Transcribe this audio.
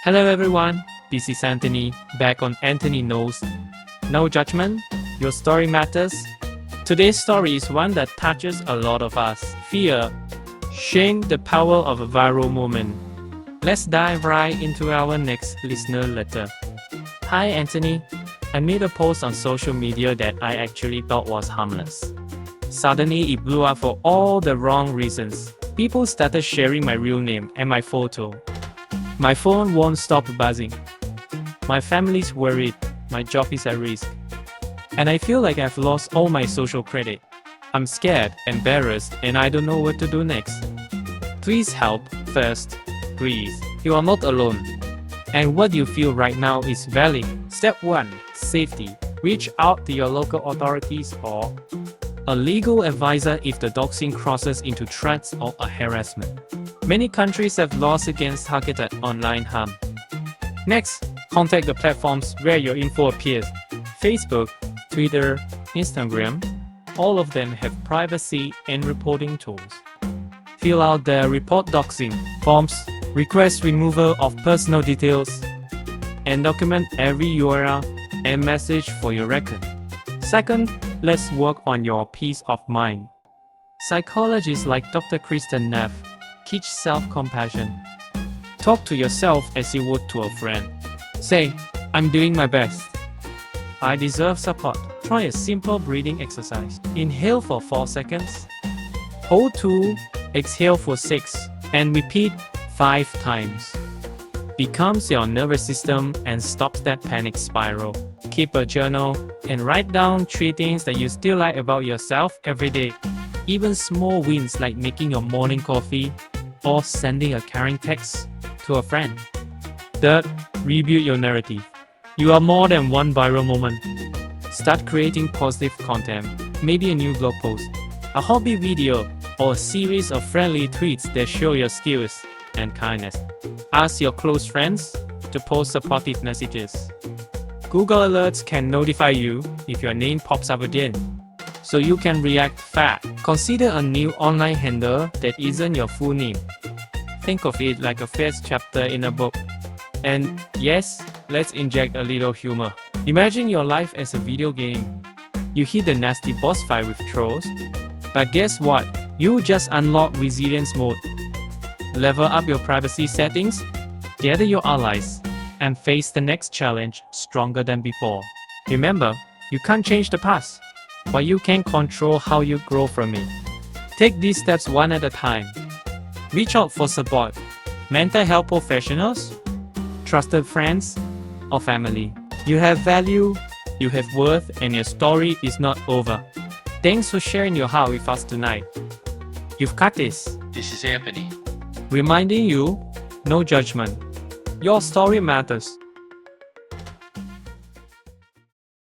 Hello everyone, this is Anthony, back on Anthony Knows. No judgment, your story matters. Today's story is one that touches a lot of us. Fear, shame, the power of a viral moment. Let's dive right into our next listener letter. Hi Anthony, I made a post on social media that I actually thought was harmless. Suddenly it blew up for all the wrong reasons. People started sharing my real name and my photo. My phone won't stop buzzing. My family's worried. My job is at risk. And I feel like I've lost all my social credit. I'm scared, embarrassed, and I don't know what to do next. Please help. First, breathe. You are not alone. And what you feel right now is valid. Step 1. Safety. Reach out to your local authorities or a legal advisor if the doxing crosses into threats or a harassment. Many countries have laws against targeted online harm. Next, contact the platforms where your info appears. Facebook, Twitter, Instagram, all of them have privacy and reporting tools. Fill out the report doxing forms, request removal of personal details, and document every URL and message for your record. Second, let's work on your peace of mind. Psychologists like Dr. Kristen Neff teach self-compassion. Talk to yourself as you would to a friend. Say, I'm doing my best. I deserve support. Try a simple breathing exercise. Inhale for 4 seconds. Hold 2, exhale for 6, and repeat 5 times. Becomes your nervous system and stops that panic spiral. Keep a journal and write down 3 things that you still like about yourself every day. Even small wins like making your morning coffee or sending a caring text to a friend. Third, rebuild your narrative. You are more than one viral moment. Start creating positive content, maybe a new blog post, a hobby video, or a series of friendly tweets that show your skills and kindness. Ask your close friends to post supportive messages. Google Alerts can notify you if your name pops up again, so you can react fast. Consider a new online handle that isn't your full name. Think of it like a first chapter in a book. And yes, let's inject a little humor. Imagine your life as a video game. You hit the nasty boss fight with trolls, but guess what? You just unlock resilience mode. Level up your privacy settings, gather your allies, and face the next challenge stronger than before. Remember, you can't change the past, but you can control how you grow from it. Take these steps one at a time. Reach out for support. Mental health professionals, trusted friends, or family. You have value, you have worth, and your story is not over. Thanks for sharing your heart with us tonight. You've got this. This is Anthony. Reminding you, no judgment. Your story matters.